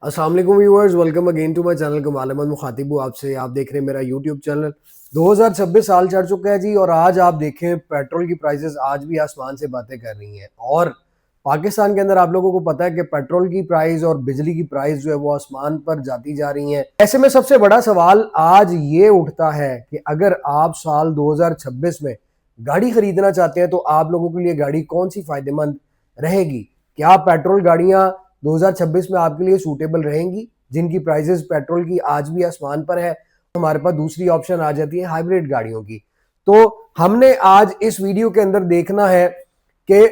अस्सलाम वालेकुम viewers, welcome again to my channel. Kamal Ahmed मुखातिब हूँ आपसे। आप देख रहे हैं मेरा यूट्यूब चैनल। 2026 साल चढ़ चुका है जी, और आज आप देखें पेट्रोल की प्राइसेस आज भी आसमान से बातें कर रही हैं। और पाकिस्तान के अंदर आप लोगों को पता है कि पेट्रोल की प्राइस और बिजली की प्राइस जो है वो आसमान पर जाती जा रही हैं। ऐसे में सबसे बड़ा सवाल आज ये उठता है कि अगर आप साल 2026 में गाड़ी खरीदना चाहते हैं तो आप लोगों के लिए गाड़ी कौन सी फायदेमंद रहेगी। क्या पेट्रोल गाड़ियां 2026 में आपके लिए सूटेबल रहेंगी, जिनकी प्राइसेस पेट्रोल की आज भी आसमान पर है। हमारे पास दूसरी ऑप्शन आ जाती है हाइब्रिड गाड़ियों की। तो हमने आज इस वीडियो के अंदर देखना है कि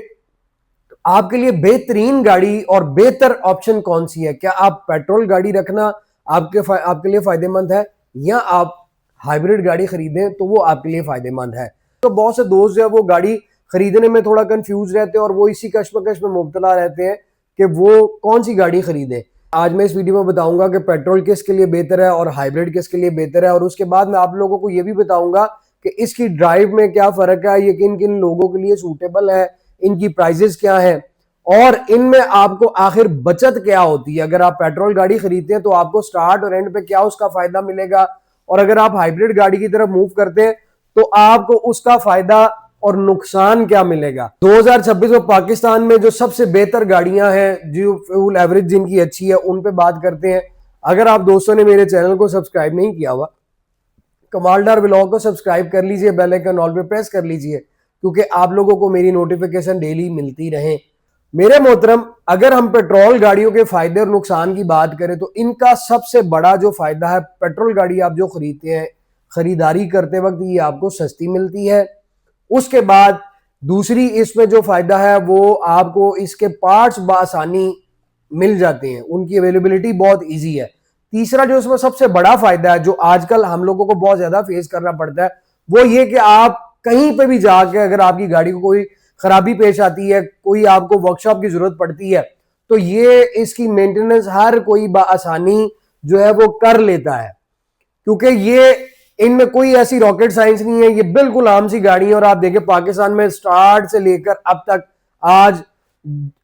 आपके लिए बेहतरीन गाड़ी और बेहतर ऑप्शन कौन सी है। क्या आप पेट्रोल गाड़ी रखना आपके लिए फायदेमंद है, या आप हाइब्रिड गाड़ी खरीदें तो वो आपके लिए फायदेमंद है। तो बहुत से दोस्त जो है वो गाड़ी खरीदने में थोड़ा कंफ्यूज रहते हैं और वो इसी कश्मकश में मुब्तला रहते हैं कि वो कौन सी गाड़ी खरीदें। आज मैं इस वीडियो में बताऊंगा कि पेट्रोल किसके लिए बेहतर है और हाइब्रिड किसके लिए बेहतर है, और उसके बाद मैं आप लोगों को ये भी बताऊंगा कि इसकी ड्राइव में क्या फर्क है, ये किन किन लोगों के लिए सूटेबल है, इनकी प्राइजेस क्या है, और इनमें आपको आखिर बचत क्या होती है। अगर आप पेट्रोल गाड़ी खरीदते हैं तो आपको स्टार्ट और एंड पे क्या उसका फायदा मिलेगा, और अगर आप हाइब्रिड गाड़ी की तरफ मूव करते हैं तो आपको उसका फायदा और नुकसान क्या मिलेगा। 2026 में पाकिस्तान में जो सबसे बेहतर गाड़ियां हैं, जो फ्यूल एवरेज जिनकी अच्छी है, उन पे बात करते हैं। अगर आप दोस्तों ने मेरे चैनल को सब्सक्राइब नहीं किया हुआ, कमालदार व्लॉग को सब्सक्राइब कर लीजिए, बेल आइकन ऑल पे प्रेस कर लीजिए, क्योंकि आप लोगों को मेरी नोटिफिकेशन डेली मिलती रहे। मेरे मोहतरम, अगर हम पेट्रोल गाड़ियों के फायदे और नुकसान की बात करें तो इनका सबसे बड़ा जो फायदा है, पेट्रोल गाड़ी आप जो खरीदते हैं, खरीदारी करते वक्त ये आपको सस्ती मिलती है। उसके बाद दूसरी इसमें जो फायदा है वो आपको इसके पार्ट्स बआसानी मिल जाते हैं, उनकी अवेलेबिलिटी बहुत इजी है। तीसरा जो इसमें सबसे बड़ा फायदा है, जो आजकल हम लोगों को बहुत ज्यादा फेस करना पड़ता है, वो ये कि आप कहीं पे भी जाके अगर आपकी गाड़ी को कोई खराबी पेश आती है, कोई आपको वर्कशॉप की जरूरत पड़ती है, तो ये इसकी मेंटेनेंस हर कोई बआसानी जो है वो कर लेता है, क्योंकि ये इनमें कोई ऐसी रॉकेट साइंस नहीं है। ये बिल्कुल आम सी गाड़ी है। और आप देखें पाकिस्तान में स्टार्ट से लेकर अब तक आज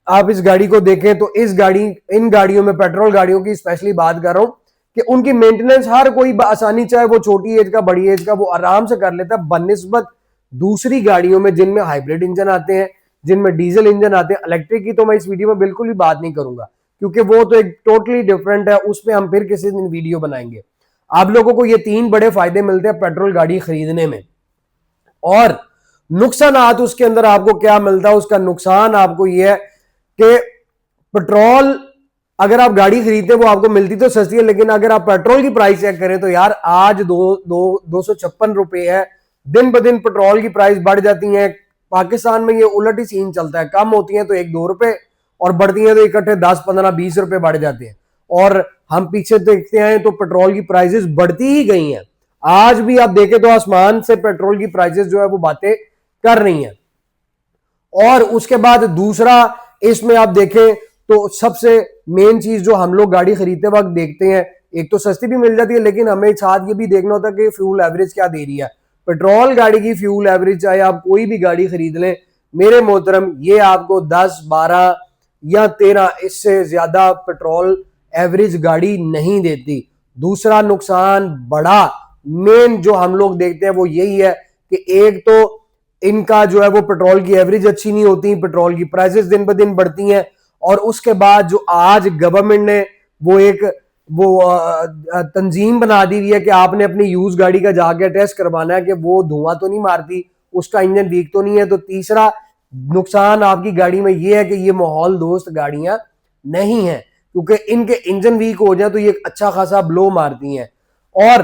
आप इस गाड़ी को देखें तो इन गाड़ियों में, पेट्रोल गाड़ियों की स्पेशली बात कर रहा हूं, कि उनकी मेंटेनेंस हर कोई आसानी, चाहे वो छोटी एज का बड़ी एज का, वो आराम से कर लेता है बनिस्बत दूसरी गाड़ियों में जिनमें हाइब्रिड इंजन आते हैं, जिनमें डीजल इंजन आते हैं। इलेक्ट्रिक की तो मैं इस वीडियो में बिल्कुल भी बात नहीं करूंगा, क्योंकि वो तो एक टोटली डिफरेंट है, उस पर हम फिर किसी दिन वीडियो बनाएंगे। आप लोगों को ये तीन बड़े फायदे मिलते हैं पेट्रोल गाड़ी खरीदने में। और नुकसानात उसके अंदर आपको क्या मिलता है, उसका नुकसान आपको यह है कि पेट्रोल अगर आप गाड़ी खरीदते हैं वो आपको मिलती तो सस्ती है, लेकिन अगर आप पेट्रोल की प्राइस चेक करें तो यार आज 256 रुपए है। दिन ब दिन पेट्रोल की प्राइस बढ़ जाती है। पाकिस्तान में ये उलट ही सीन चलता है, कम होती है तो 1-2 रुपए, और बढ़ती है तो इकट्ठे 10-15-20 रुपए बढ़ जाते हैं। और हम पीछे देखते हैं तो पेट्रोल की प्राइसेस बढ़ती ही गई हैं। आज भी आप देखें तो आसमान से पेट्रोल की प्राइसेस जो है वो बातें कर रही हैं। और उसके बाद दूसरा इसमें आप देखें तो सबसे मेन चीज जो हम लोग गाड़ी खरीदते वक्त देखते हैं, एक तो सस्ती भी मिल जाती है, लेकिन हमें साथ ये भी देखना होता है कि फ्यूल एवरेज क्या दे रही है। पेट्रोल गाड़ी की फ्यूल एवरेज, चाहे आप कोई भी गाड़ी खरीद लें मेरे मोहतरम, ये आपको 10, 12 या 13 इससे ज्यादा पेट्रोल एवरेज गाड़ी नहीं देती। दूसरा नुकसान बड़ा मेन जो हम लोग देखते हैं वो यही है कि एक तो इनका जो है वो पेट्रोल की एवरेज अच्छी नहीं होती, पेट्रोल की प्राइसेस दिन ब दिन बढ़ती हैं। और उसके बाद जो आज गवर्नमेंट ने तंजीम बना दी हुई है कि आपने अपनी यूज गाड़ी का जाके टेस्ट करवाना है कि वो धुआं तो नहीं मारती, उसका इंजन वीक तो नहीं है। तो तीसरा नुकसान आपकी गाड़ी में ये है कि ये माहौल दोस्त गाड़ियां नहीं है, क्योंकि इनके इंजन वीक हो जाए तो ये अच्छा खासा ब्लो मारती हैं। और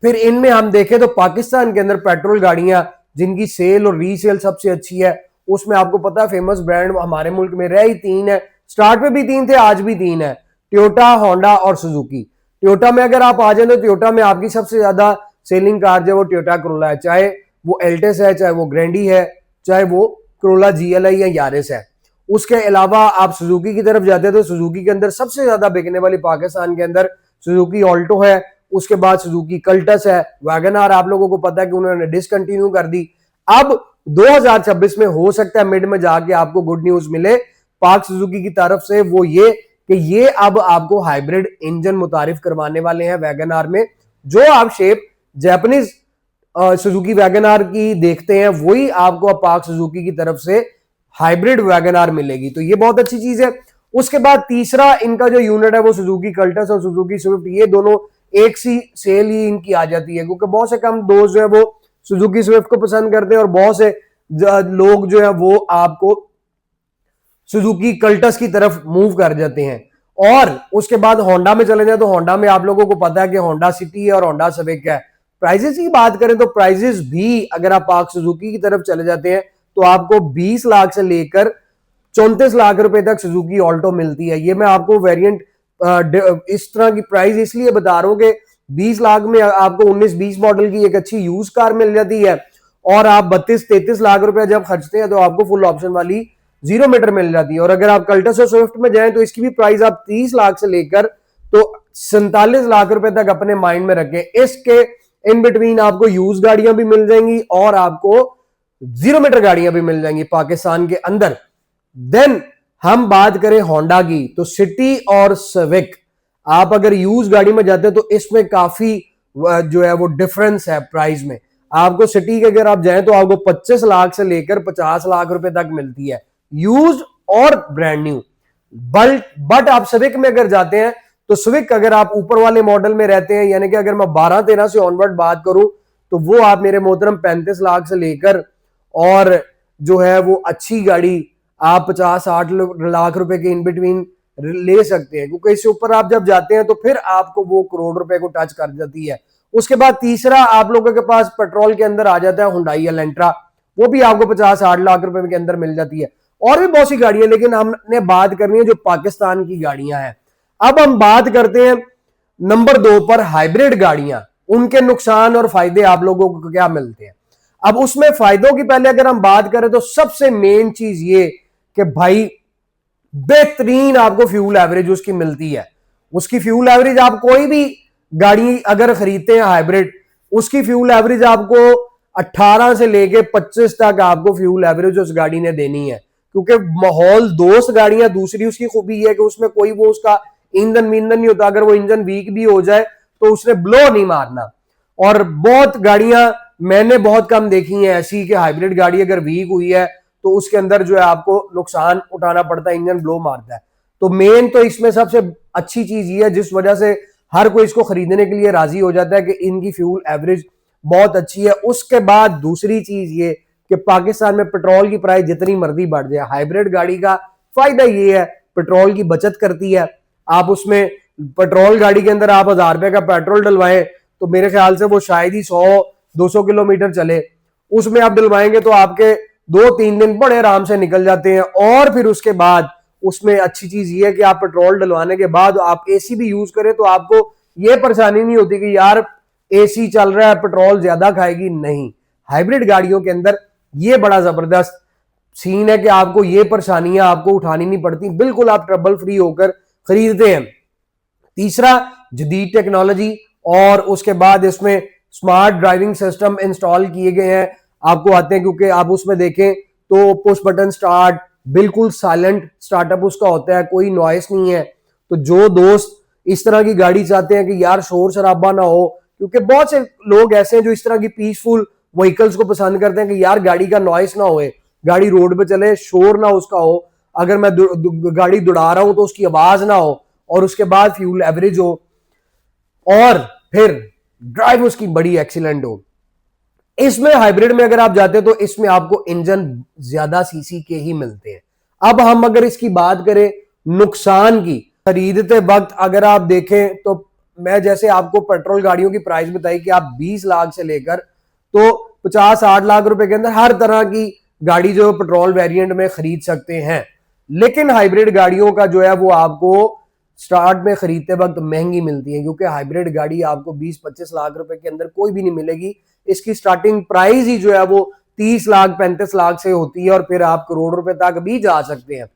फिर इनमें हम देखें तो पाकिस्तान के अंदर पेट्रोल गाड़ियां जिनकी सेल और रीसेल सबसे अच्छी है, उसमें आपको पता है फेमस ब्रांड हमारे मुल्क में रह ही 3 है। स्टार्ट में भी 3 थे, आज भी 3 है, टोयोटा, होंडा और सुजुकी। टोयोटा में अगर आप आ जाए तो टोयोटा में आपकी सबसे ज्यादा सेलिंग कार जो वो टोयोटा करोला है, चाहे वो एल्टिस है, चाहे वो ग्रैंडी है, चाहे वो करोला जीएल या यारिस है। उसके अलावा आप सुजुकी की तरफ जाते हैं तो सुजुकी के अंदर सबसे ज्यादा बिकने वाली पाकिस्तान के अंदर सुजुकी ऑल्टो है, उसके बाद सुजुकी कल्टस है। वैगन आर आप लोगों को पता है कि उन्होंने डिसकंटिन्यू कर दी। अब 2026 में हो सकता है मिड में जाके आपको गुड न्यूज मिले पाक सुजुकी की तरफ से, वो ये कि ये अब आपको हाइब्रिड इंजन मुतारिफ करवाने वाले हैं वैगन आर में। जो आप shape Japanese Suzuki Wagon R की देखते हैं वही आपको अब पाक सुजुकी की तरफ से हाइब्रिड वैगन आर मिलेगी, तो ये बहुत अच्छी चीज है। उसके बाद तीसरा इनका जो यूनिट है वो सुजुकी कल्टस और सुजुकी स्विफ्ट, ये दोनों एक सी सेल ही इनकी आ जाती है, क्योंकि बहुत से कम दोस्त जो है वो सुजुकी स्विफ्ट को पसंद करते हैं और बहुत से लोग जो है वो आपको सुजुकी कल्टस की तरफ मूव कर जाते हैं। और उसके बाद होंडा में चले जाए तो होंडा में आप लोगों को पता है कि होंडा सिटी है और होंडा सिविक है। प्राइजेस की बात करें तो प्राइजेस भी अगर आप पाक सुजुकी की तरफ चले जाते हैं तो आपको 20 लाख से लेकर 34 लाख रुपए तक सुजुकी ऑल्टो मिलती है। ये मैं आपको वेरिएंट इस तरह की प्राइस इसलिए बता रहा हूं कि 20 लाख में आपको 19-20 मॉडल की एक अच्छी यूज कार मिल जाती है और आप 32-33 लाख रुपए जब खर्चते हैं तो आपको फुल ऑप्शन वाली 0 मीटर मिल जाती है। और अगर आप कल्टस और स्विफ्ट में जाएं तो इसकी भी प्राइस आप 30 लाख से लेकर तो 47 लाख रुपए तक अपने माइंड में रखें। इसके इन बिटवीन आपको यूज गाड़ियां भी मिल जाएंगी और आपको 0 मीटर गाड़ियां भी मिल जाएंगी पाकिस्तान के अंदर। देन हम बात करें होंडा की तो सिटी और सिविक, आप अगर यूज गाड़ी में जाते हैं तो इसमें काफी जो है वो डिफरेंस है प्राइस में। आपको सिटी के अगर आप जाएं तो आपको 25 लाख से लेकर 50 लाख रुपए तक मिलती है यूज और ब्रांड न्यू। बट आप सिविक में अगर जाते हैं तो सिविक अगर आप ऊपर वाले मॉडल में रहते हैं, यानी कि अगर मैं 12-13 से ऑनवर्ड बात करूं तो वो आप मेरे मोहतरम 35 लाख से लेकर और जो है वो अच्छी गाड़ी आप 50-60 लाख रुपए के इन बिटवीन ले सकते हैं, क्योंकि इससे ऊपर आप जब जाते हैं तो फिर आपको वो करोड़ रुपए को टच कर जाती है। उसके बाद तीसरा आप लोगों के पास पेट्रोल के अंदर आ जाता है हुंडई एलेंट्रा, वो भी आपको 50-60 लाख रुपए के अंदर मिल जाती है। और भी बहुत सी गाड़ियां, लेकिन हमने बात करनी है जो पाकिस्तान की गाड़ियां हैं। अब हम बात करते हैं नंबर 2 पर हाइब्रिड गाड़ियां, उनके नुकसान और फायदे आप लोगों को क्या मिलते हैं। अब उसमें फायदों की पहले अगर हम बात करें तो सबसे मेन चीज ये कि भाई बेहतरीन आपको फ्यूल एवरेज उसकी मिलती है। उसकी फ्यूल एवरेज आप कोई भी गाड़ी अगर खरीदते हैं हाइब्रिड, उसकी फ्यूल एवरेज आपको 18 से लेके 25 तक आपको फ्यूल एवरेज उस गाड़ी ने देनी है, क्योंकि माहौल दोस्त गाड़ियां, दूसरी उसकी खूबी है कि उसमें कोई वो उसका ईंधन मींधन नहीं होता। अगर वो इंजन वीक भी हो जाए तो उसने ब्लो नहीं मारना। और बहुत गाड़ियां मैंने बहुत कम देखी हैं ऐसी कि हाइब्रिड गाड़ी अगर वीक हुई है तो उसके अंदर जो है आपको नुकसान उठाना पड़ता है, इंजन ब्लो मारता है। तो मेन तो इसमें सबसे अच्छी चीज ये है जिस वजह से हर कोई इसको खरीदने के लिए राजी हो जाता है कि इनकी फ्यूल एवरेज बहुत अच्छी है। उसके बाद दूसरी चीज ये कि पाकिस्तान में पेट्रोल की प्राइस जितनी मर्जी बढ़ जाए, हाइब्रिड गाड़ी का फायदा ये है पेट्रोल की बचत करती है। आप उसमें पेट्रोल गाड़ी के अंदर आप 1000 रुपए का पेट्रोल डलवाएं तो मेरे ख्याल से वो शायद ही 100-200 किलोमीटर चले। उसमें आप डलवाएंगे तो आपके 2-3 दिन बड़े आराम से निकल जाते हैं। और फिर उसके बाद उसमें अच्छी चीज ये है कि आप पेट्रोल डलवाने के बाद आप एसी भी यूज करें तो आपको ये परेशानी नहीं होती कि यार एसी चल रहा है पेट्रोल ज्यादा खाएगी। नहीं, हाइब्रिड गाड़ियों के अंदर ये बड़ा जबरदस्त सीन है कि आपको ये परेशानियां आपको उठानी नहीं पड़ती, बिल्कुल आप ट्रबल फ्री होकर खरीदते हैं। तीसरा, जदीद टेक्नोलॉजी और उसके बाद इसमें स्मार्ट ड्राइविंग सिस्टम इंस्टॉल किए गए हैं, आपको आते हैं, क्योंकि आप उसमें देखें तो पुश बटन स्टार्ट, बिल्कुल साइलेंट स्टार्टअप उसका होता है, कोई नॉइस नहीं है। तो जो दोस्त इस तरह की गाड़ी चाहते हैं कि यार शोर शराबा ना हो, क्योंकि बहुत से लोग ऐसे हैं जो इस तरह की पीसफुल व्हीकल्स को पसंद करते हैं कि यार गाड़ी का नॉइस ना होए, गाड़ी रोड पे चले शोर ना उसका हो, अगर मैं गाड़ी दौड़ा रहा हूं तो उसकी आवाज ना हो, और उसके बाद फ्यूल एवरेज हो और फिर ड्राइव उसकी बड़ी एक्सीलेंट हो। इसमें हाइब्रिड में अगर आप जाते हैं तो इसमें आपको इंजन ज्यादा सीसी के ही मिलते हैं। अब हम अगर इसकी बात करें नुकसान की, खरीदते वक्त अगर आप देखें तो मैं जैसे आपको पेट्रोल गाड़ियों की प्राइस बताई कि आप 20 लाख से लेकर तो 50-60 लाख रुपए के अंदर हर तरह की गाड़ी जो पेट्रोल वेरिएंट में खरीद सकते हैं। लेकिन हाइब्रिड गाड़ियों का जो है वो आपको स्टार्ट में खरीदते वक्त महंगी मिलती है, क्योंकि हाइब्रिड गाड़ी आपको 20-25 लाख रुपए के अंदर कोई भी नहीं मिलेगी। इसकी स्टार्टिंग प्राइस ही जो है वो 30 लाख 35 लाख से होती है और फिर आप करोड़ रुपए तक भी जा सकते हैं।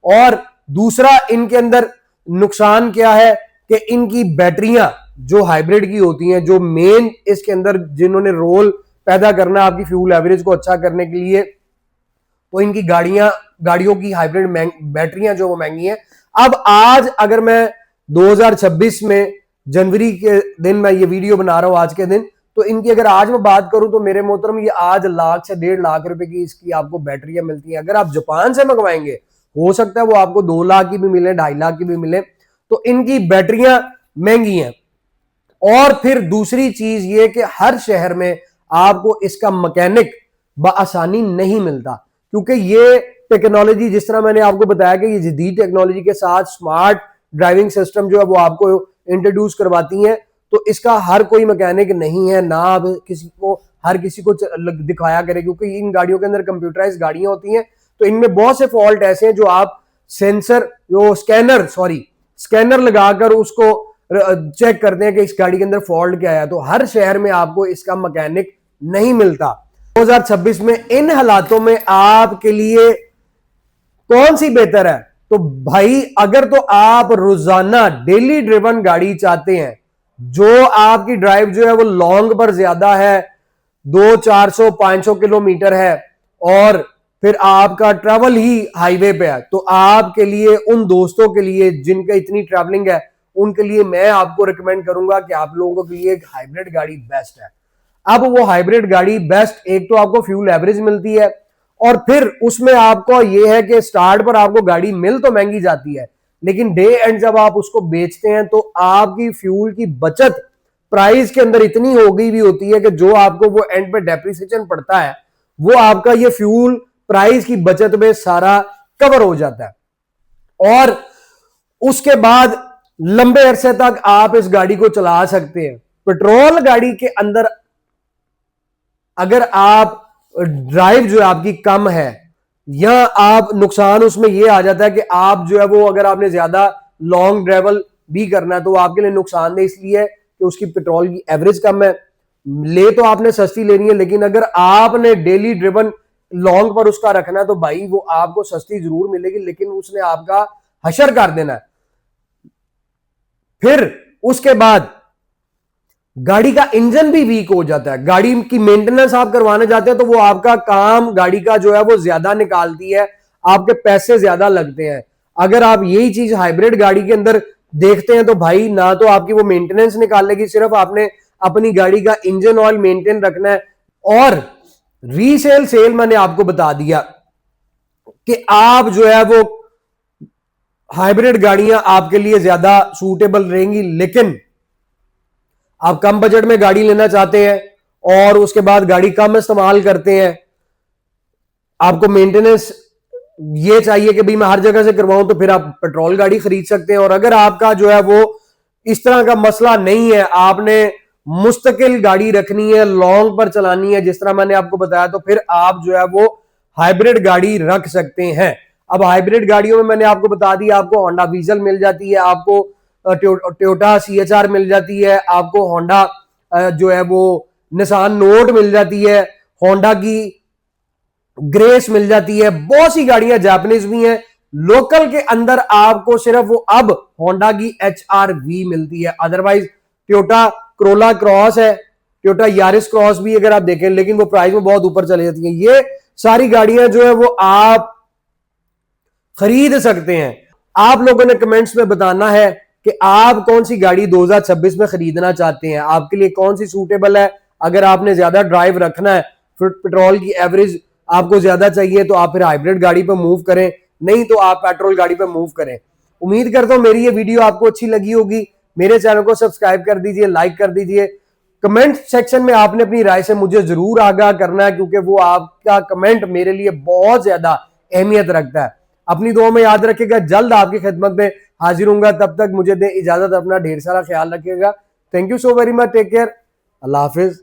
और दूसरा इनके अंदर नुकसान क्या है कि इनकी बैटरियां जो हाइब्रिड की होती हैं, जो मेन इसके अंदर जिन्होंने रोल पैदा करना है आपकी फ्यूल एवरेज को अच्छा करने के लिए, तो इनकी गाड़ियों की हाइब्रिड बैटरियां जो वो महंगी हैं। अब आज अगर मैं 2026 में जनवरी के दिन मैं ये वीडियो बना रहा हूं आज के दिन, तो इनकी अगर आज मैं बात करूं तो मेरे मोहतरम ये आज लाख से 1.5 लाख रुपए की इसकी आपको बैटरियां मिलती हैं। अगर आप जापान से मंगवाएंगे हो सकता है वो आपको 2 लाख की भी मिले, 2.5 लाख की भी मिले। तो इनकी बैटरियां महंगी हैं। और फिर दूसरी चीज ये कि हर शहर में आपको इसका मैकेनिक बआसानी नहीं मिलता, क्योंकि ये टेक्नोलॉजी जिस तरह मैंने आपको बताया कि ये जदीद टेक्नोलॉजी के साथ स्मार्ट ड्राइविंग सिस्टम जो है वो आपको इंट्रोड्यूस करवाती हैं, तो इसका हर कोई मैकेनिक नहीं है ना आप किसी को हर किसी को दिखाया करे, क्योंकि इन गाड़ियों के अंदर कंप्यूटराइज गाड़ियां होती हैं। तो इनमें बहुत से फॉल्ट ऐसे हैं जो आप सेंसर जो स्कैनर लगाकर उसको चेक करते हैं कि इस गाड़ी के अंदर फॉल्ट क्या है। तो हर शहर में आपको इसका मैकेनिक नहीं मिलता। 2026 में इन हालातों में आपके लिए कौन सी बेहतर है? तो भाई अगर तो आप रोजाना डेली ड्रिवन गाड़ी चाहते हैं, जो आपकी ड्राइव जो है वो लॉन्ग पर ज्यादा है, 200-400-500 किलोमीटर है, और फिर आपका ट्रैवल ही हाईवे पे है, तो आपके लिए उन दोस्तों के लिए जिनका इतनी ट्रैवलिंग है उनके लिए मैं आपको रिकमेंड करूंगा कि आप लोगों के लिए एक हाइब्रिड गाड़ी बेस्ट है। अब वो हाइब्रिड गाड़ी बेस्ट, एक तो आपको फ्यूल एवरेज मिलती है, और फिर उसमें आपको ये है कि स्टार्ट पर आपको गाड़ी मिल तो महंगी जाती है, लेकिन डे एंड जब आप उसको बेचते हैं तो आपकी फ्यूल की बचत प्राइस के अंदर इतनी हो गई भी होती है कि जो आपको वो एंड पे डेप्रिसिएशन पड़ता है वो आपका ये फ्यूल प्राइस की बचत में सारा कवर हो जाता है। और उसके बाद लंबे अरसे तक आप इस गाड़ी को चला सकते हैं। पेट्रोल गाड़ी के अंदर अगर आप ड्राइव जो आपकी कम है, या आप नुकसान उसमें यह आ जाता है कि आप जो है वो अगर आपने ज्यादा लॉन्ग ट्रेवल भी करना है तो आपके लिए नुकसान नहीं, इसलिए कि उसकी पेट्रोल की एवरेज कम है। ले तो आपने सस्ती लेनी है, लेकिन अगर आपने डेली ड्रिवन लॉन्ग पर उसका रखना है तो भाई वो आपको सस्ती जरूर मिलेगी, लेकिन उसने आपका हशर कर देना है। फिर उसके बाद गाड़ी का इंजन भी वीक हो जाता है। गाड़ी की मेंटेनेंस आप करवाने जाते हैं तो वो आपका काम गाड़ी का जो है वो ज्यादा निकालती है, आपके पैसे ज्यादा लगते हैं। अगर आप यही चीज हाइब्रिड गाड़ी के अंदर देखते हैं तो भाई ना तो आपकी वो मेंटेनेंस निकालेगी, सिर्फ आपने अपनी गाड़ी का इंजन ऑयल मेंटेन रखना है। और रीसेल सेल मैंने आपको बता दिया कि आप जो है वो हाइब्रिड गाड़ियां आपके लिए ज्यादा सूटेबल रहेंगी, लेकिन आप कम बजट में गाड़ी लेना चाहते हैं और उसके बाद गाड़ी कम इस्तेमाल करते हैं, आपको मेंटेनेंस ये चाहिए कि भाई मैं हर जगह से करवाऊं, तो फिर आप पेट्रोल गाड़ी खरीद सकते हैं। और अगर आपका जो है वो इस तरह का मसला नहीं है, आपने मुस्तकिल गाड़ी रखनी है, लॉन्ग पर चलानी है जिस तरह मैंने आपको बताया, तो फिर आप जो है वो हाइब्रिड गाड़ी रख सकते हैं। अब हाइब्रिड गाड़ियों में मैंने आपको बता दिया, आपको होंडा वीजल मिल जाती है, आपको टोयोटा CHR मिल जाती है, आपको होंडा जो है वो निसान नोट मिल जाती है, होंडा की ग्रेस मिल जाती है, बहुत सी गाड़ियां जापानीज भी हैं। लोकल के अंदर आपको सिर्फ वो अब होंडा की HRV मिलती है, अदरवाइज टोयोटा क्रोला क्रॉस है, टोयोटा यारिस क्रॉस भी अगर आप देखें, लेकिन वो प्राइस में बहुत ऊपर चली जाती है। ये सारी गाड़ियां जो है वो आप खरीद सकते हैं। आप लोगों ने कमेंट्स में बताना है कि आप कौन सी गाड़ी 2026 में खरीदना चाहते हैं, आपके लिए कौन सी सूटेबल है। अगर आपने ज्यादा ड्राइव रखना है, फिर पेट्रोल की एवरेज आपको ज्यादा चाहिए, तो आप फिर हाइब्रिड गाड़ी पर मूव करें, नहीं तो आप पेट्रोल गाड़ी पर मूव करें। उम्मीद करता हूं मेरी ये वीडियो आपको अच्छी लगी होगी। मेरे चैनल को सब्सक्राइब कर दीजिए, लाइक कर दीजिए। कमेंट सेक्शन में आपने अपनी राय से मुझे जरूर आगाह करना है, क्योंकि वो आपका कमेंट मेरे लिए बहुत ज्यादा अहमियत रखता है। अपनी दुआ में याद रखिएगा, जल्द आपकी खिदमत में हाजिर होऊंगा। तब तक मुझे दे इजाजत, अपना ढेर सारा ख्याल रखिएगा। Thank you so very much, take care, अल्लाह हाफिज।